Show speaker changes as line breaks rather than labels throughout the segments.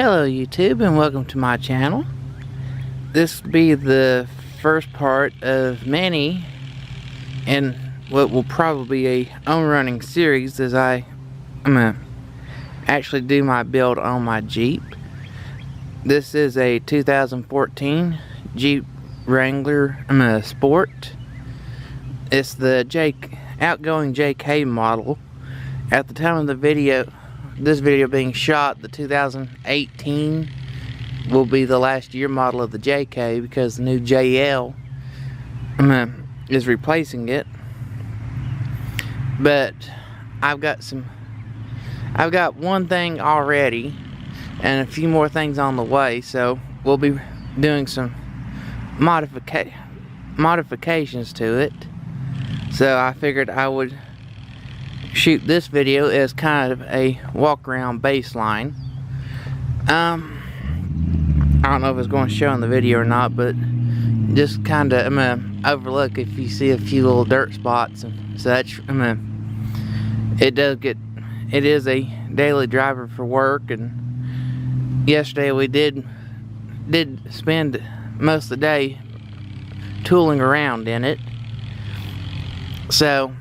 Hello YouTube and welcome to my channel. This will be the first part of many and what will probably be a own running series as I'm gonna actually do my build on my Jeep. This is a 2014 Jeep Wrangler Sport. It's the outgoing JK model. At the time of the video, this video being shot, the 2018 will be the last year model of the JK because the new JL is replacing it. But I've got one thing already and a few more things on the way, so we'll be doing some modifications to it. So I figured I would shoot this video as kind of a walk around baseline. I don't know if it's going to show in the video or not, but just kind of I'm gonna overlook if you see a few little dirt spots and such. It is a daily driver for work, and yesterday we did spend most of the day tooling around in it. So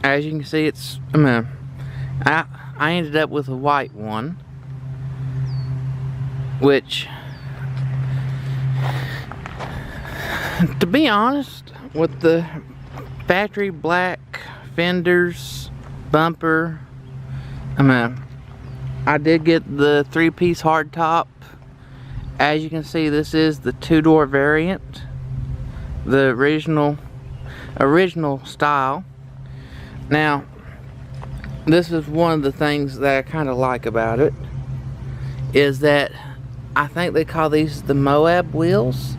as you can see, it's I ended up with a white one, which, to be honest, with the factory black fenders, bumper, I did get the 3-piece hardtop. As you can see, this is the 2-door variant, the original style. Now, this is one of the things that I kind of like about it, is that I think they call these the Moab wheels.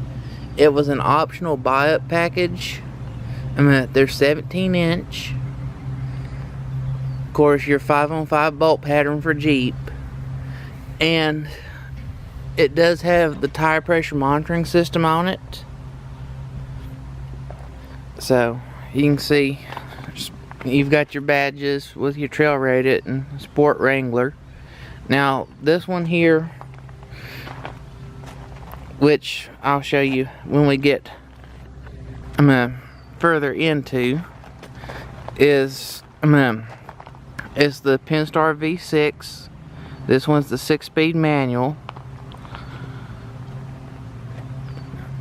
It was an optional buy-up package. They're 17-inch. Of course, your 5-on-5 bolt pattern for Jeep. And it does have the tire pressure monitoring system on it. So, you can see you've got your badges with your trail rated and Sport Wrangler. Now this one here, which I'll show you when we get further into, is it's the Pentastar V6. This one's the 6-speed manual.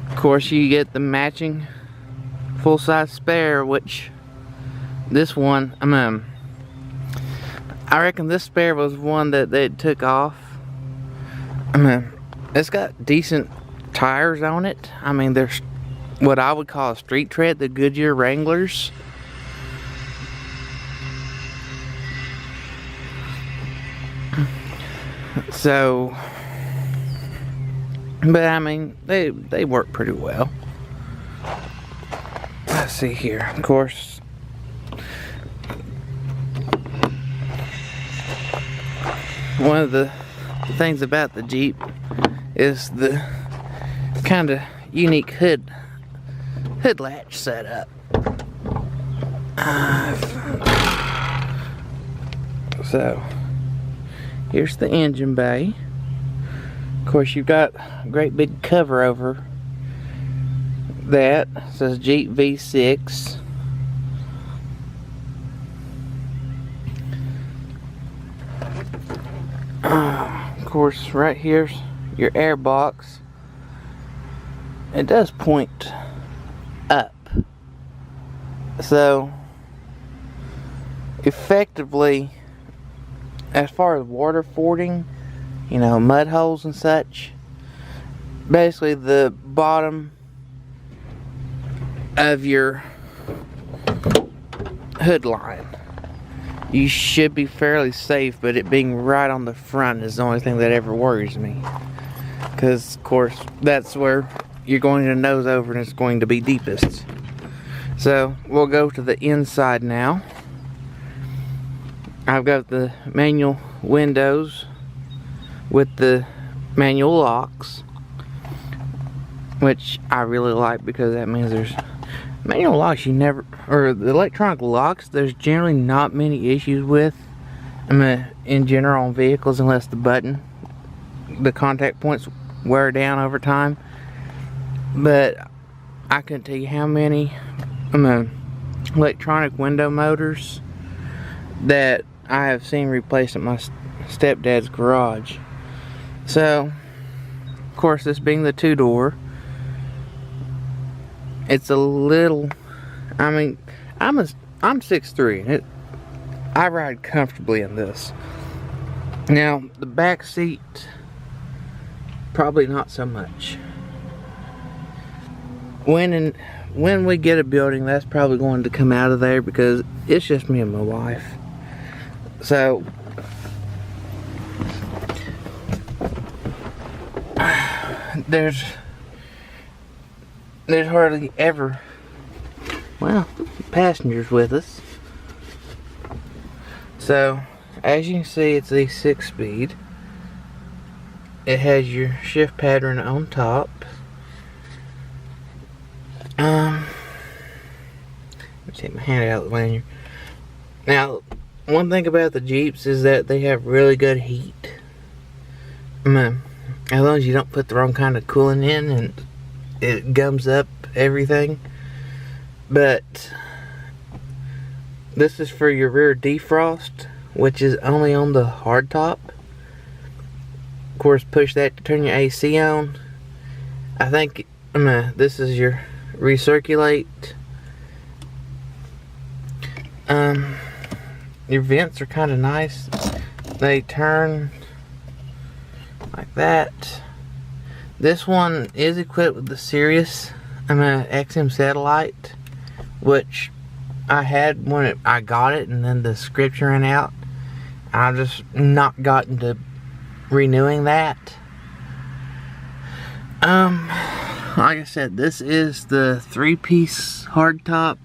Of course, you get the matching full-size spare, which this one, I reckon this spare was one that they took off. It's got decent tires on it. There's what I would call a street tread, the Goodyear Wranglers. So, but they work pretty well. Let's see here. Of course, one of the things about the Jeep is the kind of unique hood latch setup. So here's the engine bay. Of course, you've got a great big cover over that. It says Jeep V6. Of course, right here's your air box. It does point up, so effectively, as far as water fording, mud holes and such, basically the bottom of your hood line, you should be fairly safe, but it being right on the front is the only thing that ever worries me. Because, of course, that's where you're going to nose over and it's going to be deepest. So, we'll go to the inside now. I've got the manual windows with the manual locks, which I really like because that means there's manual locks or the electronic locks, there's generally not many issues with in general on vehicles, unless the button the contact points wear down over time. But I couldn't tell you how many electronic window motors that I have seen replaced at my stepdad's garage. So, of course, this being the 2-door, it's a little, I mean, I'm 6'3". I ride comfortably in this. Now, the back seat, probably not so much. When we get a building, that's probably going to come out of there because it's just me and my wife. So, there's hardly ever, well, passengers with us. So, as you can see, it's a 6-speed. It has your shift pattern on top. Let me take my hand out of the lanyard. Now, one thing about the Jeeps is that they have really good heat. As long as you don't put the wrong kind of coolant in and it gums up everything. But this is for your rear defrost, which is only on the hardtop. Of course, push that to turn your AC on. I think this is your recirculate. Your vents are kind of nice. They turn like that. This one is equipped with the Sirius XM satellite, which I had when I got it, and then the subscription ran out. I've just not gotten to renewing that. Like I said, this is the 3-piece hardtop.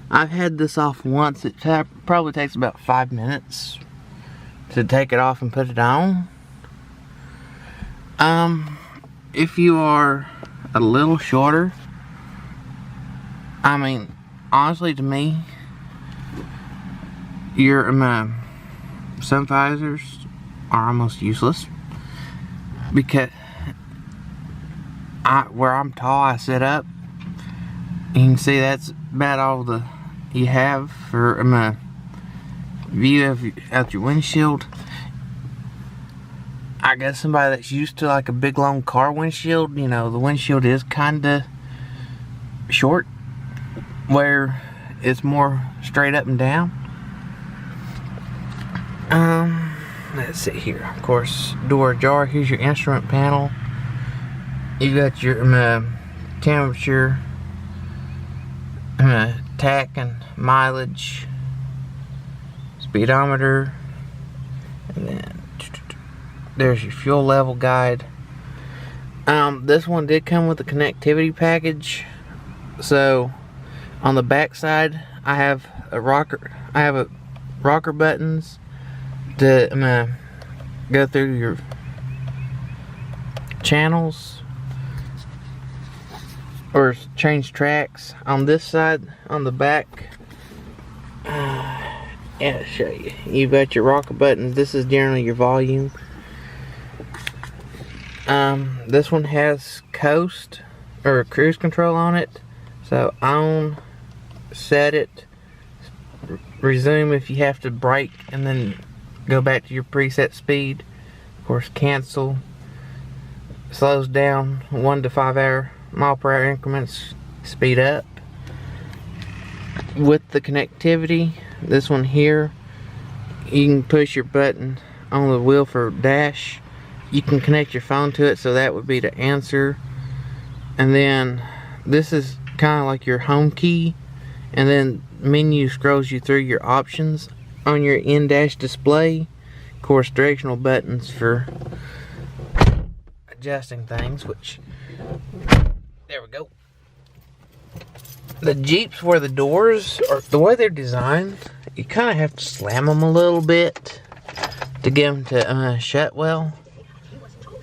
I've had this off once. It probably takes about 5 minutes to take it off and put it on. If you are a little shorter, I mean, honestly, to me, your sun visors are almost useless because where I'm tall, I sit up. You can see that's about all you have for view out your windshield. I guess somebody that's used to like a big long car windshield, you know, the windshield is kinda short, where it's more straight up and down. Let's see here. Of course, door ajar. Here's your instrument panel. You got your temperature, tack and mileage, speedometer, and then there's your fuel level guide. This one did come with a connectivity package. So on the back side, I have a rocker buttons to go through your channels or change tracks. On this side, on the back, yeah, I'll show you. You've got your rocker buttons. This is generally your volume. This one has coast or cruise control on it. So on, set it, resume if you have to brake, and then go back to your preset speed. Of course, cancel. Slows down 1 to 5 mile per hour increments. Speed up. With the connectivity, this one here, you can push your button on the wheel for dash. You can connect your phone to it, so that would be to answer. And then this is kind of like your home key, and then menu scrolls you through your options on your in-dash display. Of course, directional buttons for adjusting things, which, there we go. The Jeeps, where the doors are, the way they're designed, you kind of have to slam them a little bit to get them to shut well.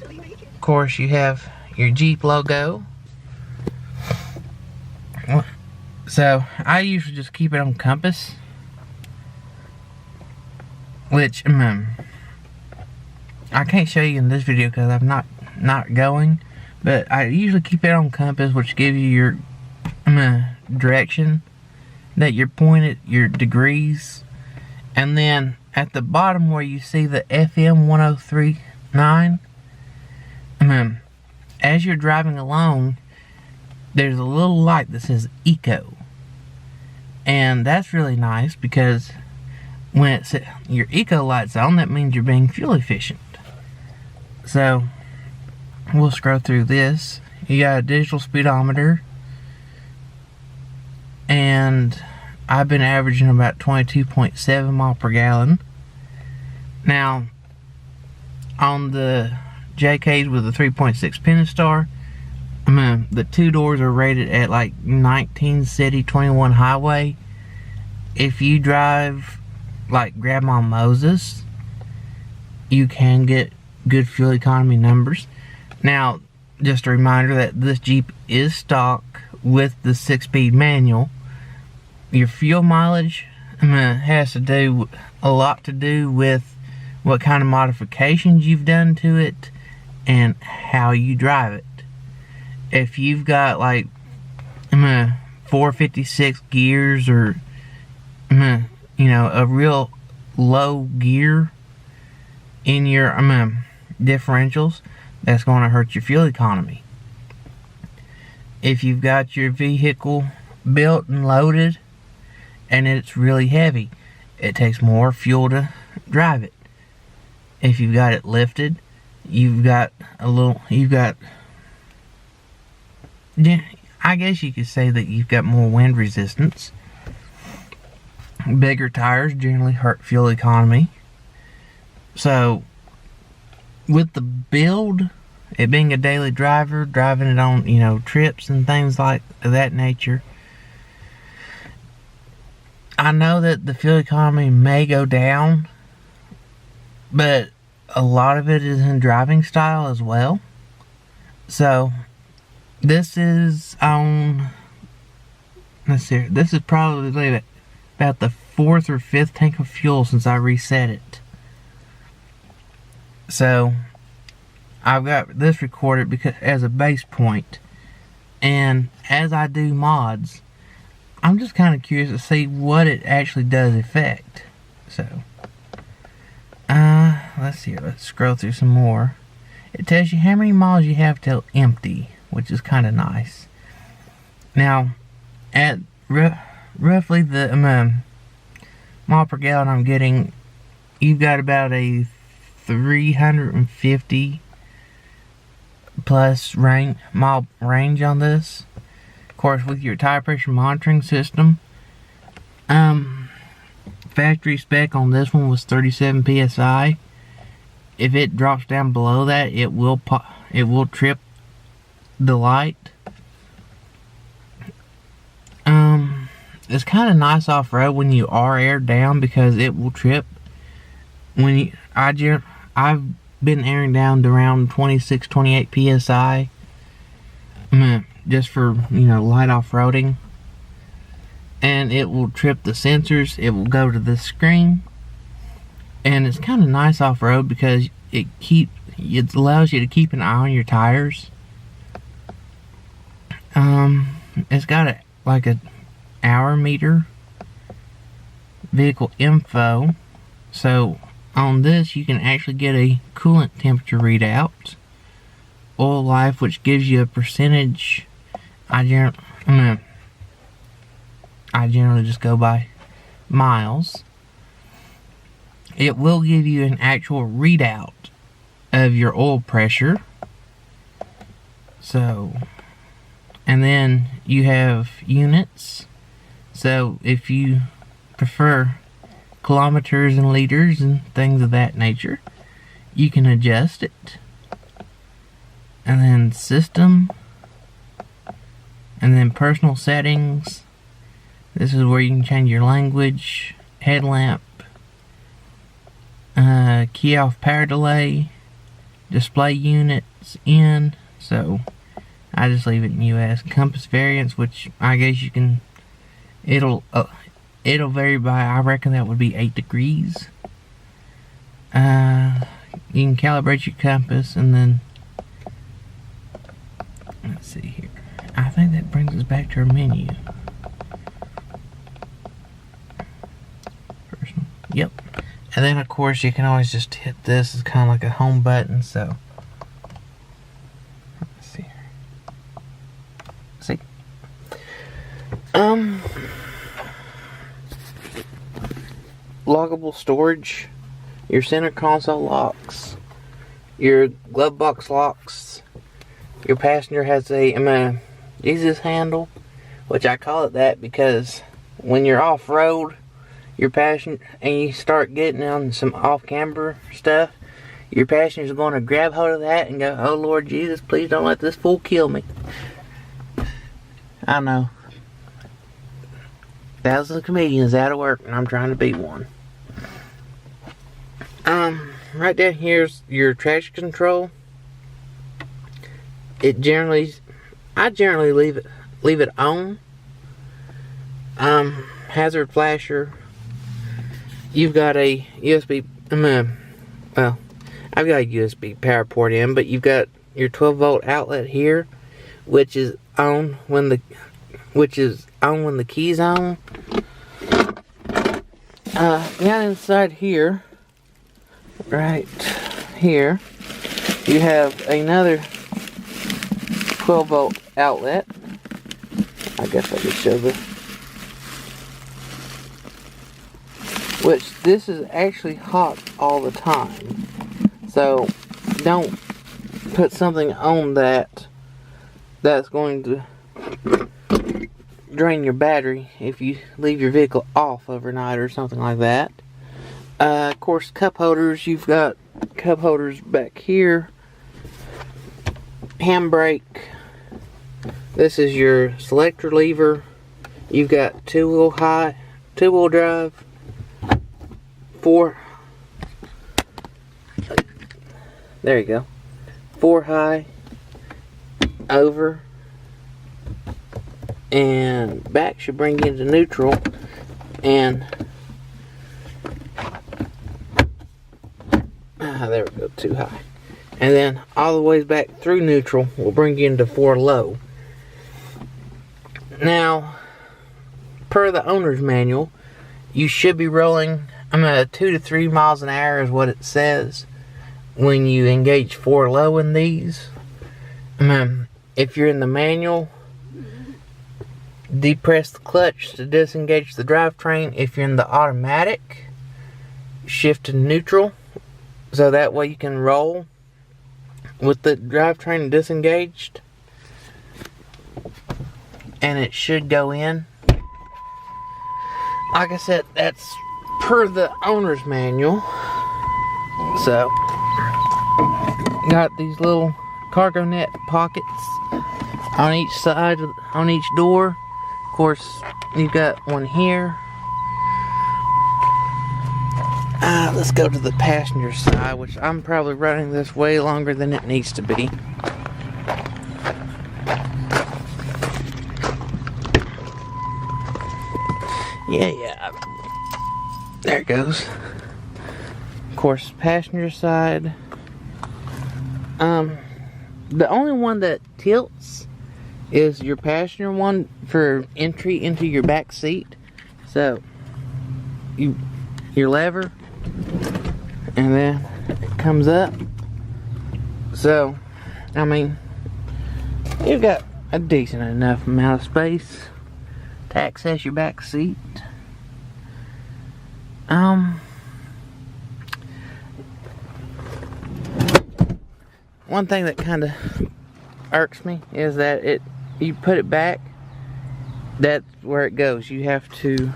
Of course, you have your Jeep logo. So I usually just keep it on compass, which I can't show you in this video because I'm not going, but I usually keep it on compass, which gives you your direction that you're pointed, your degrees. And then at the bottom where you see the FM 1039, as you're driving along, there's a little light that says eco. And that's really nice because when it's your eco light's on, that means you're being fuel efficient. So we'll scroll through this. You got a digital speedometer, and I've been averaging about 22.7 miles per gallon. Now, on the JKs with the 3.6 Pentastar, the two doors are rated at like 19 city, 21 highway. If you drive like Grandma Moses, you can get good fuel economy numbers. Now, just a reminder that this Jeep is stock with the 6-speed manual. Your fuel mileage has to do a lot to do with what kind of modifications you've done to it and how you drive it. If you've got like 456 gears, or you know, a real low gear in your differentials, that's going to hurt your fuel economy. If you've got your vehicle built and loaded and it's really heavy, it takes more fuel to drive it. If you've got it lifted, I guess you could say that you've got more wind resistance. Bigger tires generally hurt fuel economy. So, with the build, it being a daily driver, driving it on, you know, trips and things like that nature, I know that the fuel economy may go down, but a lot of it is in driving style as well. So, this is on, let's see, this is probably about the 4th or 5th tank of fuel since I reset it. So, I've got this recorded because as a base point, and as I do mods, I'm just kind of curious to see what it actually does affect. So, let's see here, let's scroll through some more. It tells you how many miles you have till empty, which is kind of nice. Now, at roughly the mile per gallon I'm getting, you've got about a 350 plus mile range on this. Of course, with your tire pressure monitoring system, factory spec on this one was 37 psi. If it drops down below that, it will trip the light. It's kind of nice off-road when you are aired down because it will trip. I've been airing down to around 26, 28 psi, just for, you know, light off-roading, and it will trip the sensors. It will go to this screen, and it's kind of nice off-road because it allows you to keep an eye on your tires. It's got like a hour meter, vehicle info. So on this you can actually get a coolant temperature readout, oil life, which gives you a percentage. I generally just go by miles. It will give you an actual readout of your oil pressure. So, and then you have units. So if you prefer kilometers and liters and things of that nature, you can adjust it. And then system, and then personal settings. This is where you can change your language, headlamp, key off power delay, display units in. So I just leave it in US. Compass variance, which I guess you can, it'll vary by, I reckon that would be 8 degrees. you can calibrate your compass, and then let's see here. I think that brings us back to our menu. Personal. Yep. And then of course you can always just hit this. It's kind of like a home button. So let's see here. See. Lockable storage. Your center console locks. Your glove box locks. Your passenger has a Jesus handle, which I call it that because when you're off-road, your passenger, and you start getting on some off-camber stuff, your passenger's going to grab hold of that and go, "Oh Lord Jesus, please don't let this fool kill me." I know. Thousands of comedians out of work, and I'm trying to be one. Right down here's your traction control. I generally leave it on. Hazard flasher. You've got a USB. Well, I've got a USB power port in, but you've got your 12-volt outlet here, which is on when the key's on. Down inside here, right here, you have another 12-volt outlet. I guess I could show this. Which this is actually hot all the time. So don't put something on that's going to drain your battery if you leave your vehicle off overnight or something like that. Of course, cup holders. You've got cup holders back here. Handbrake. This is your selector lever. You've got two-wheel drive, there you go, 4 high, over, and back should bring you into neutral, and there we go, 2 high, and then all the way back through neutral will bring you into 4 low. Now, per the owner's manual, you should be rolling 2 to 3 miles an hour is what it says when you engage 4 low in these. If you're in the manual, depress the clutch to disengage the drivetrain. If you're in the automatic, shift to neutral, so that way you can roll with the drivetrain disengaged, and it should go in. Like I said, that's per the owner's manual. So, got these little cargo net pockets on each side, on each door. Of course, you've got one here. Let's go to the passenger side, which I'm probably running this way longer than it needs to be. Yeah. There it goes. Of course, passenger side. The only one that tilts is your passenger one for entry into your back seat. So, your lever, and then it comes up. So, I mean, you've got a decent enough amount of space to access your back seat. One thing that kind of irks me is that you put it back, that's where it goes. You have to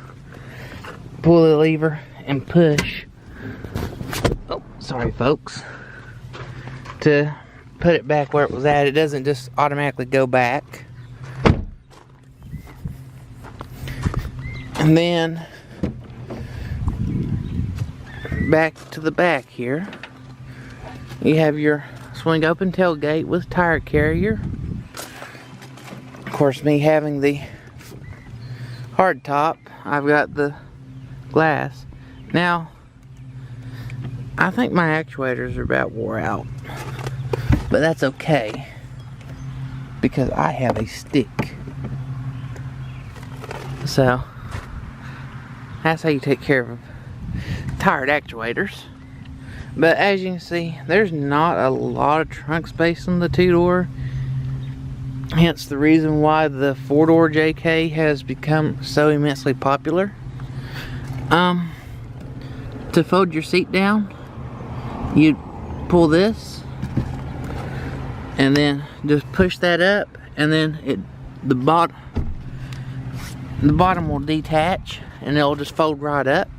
pull the lever and push. Oh, sorry folks. To put it back where it was at. It doesn't just automatically go back. And then back to the back here, you have your swing open tailgate with tire carrier. Of course, me having the hard top, I've got the glass. Now, I think my actuators are about wore out. But that's okay, because I have a stick. So, that's how you take care of tired actuators. But as you can see, there's not a lot of trunk space on the 2-door. Hence the reason why the 4-door JK has become so immensely popular. To fold your seat down, you pull this and then just push that up, and then the bottom will detach and it'll just fold right up.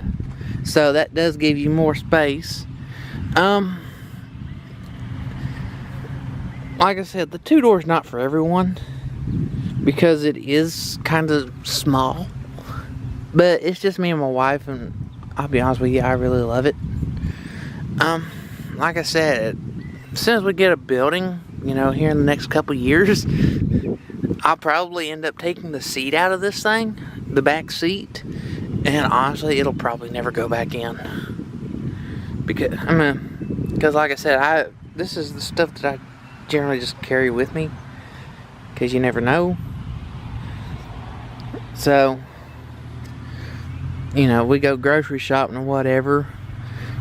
So that does give you more space. Like I said, the 2-door is not for everyone because it is kind of small, but it's just me and my wife, and I'll be honest with you, I really love it. Like I said, as soon as we get a building, you know, here in the next couple years, I'll probably end up taking the seat out of this thing, the back seat, and honestly, it'll probably never go back in. Because like I said, this is the stuff that I generally just carry with me, because you never know. So, you know, we go grocery shopping or whatever,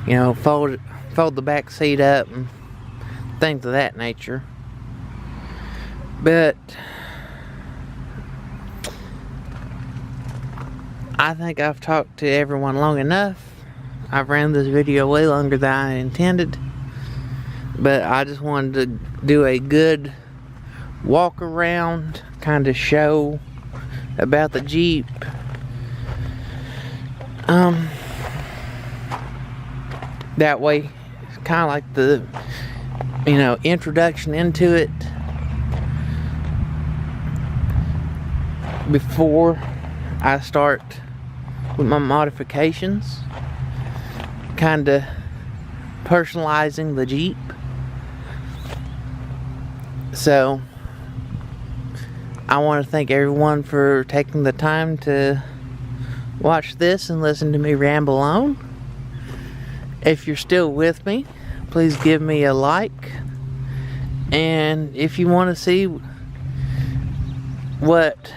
you know, fold the back seat up and things of that nature. But I think I've talked to everyone long enough. I've ran this video way longer than I intended, but I just wanted to do a good walk around kind of show about the Jeep. That way, it's kind of like the, you know, introduction into it before I start with my modifications, kind of personalizing the Jeep. So I want to thank everyone for taking the time to watch this and listen to me ramble on. If you're still with me, please give me a like, and if you want to see what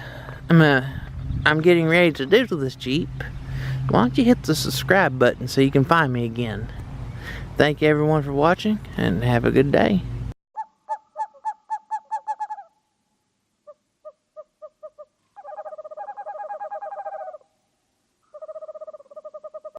I'm getting ready to do to this Jeep, why don't you hit the subscribe button so you can find me again. Thank you everyone for watching, and have a good day.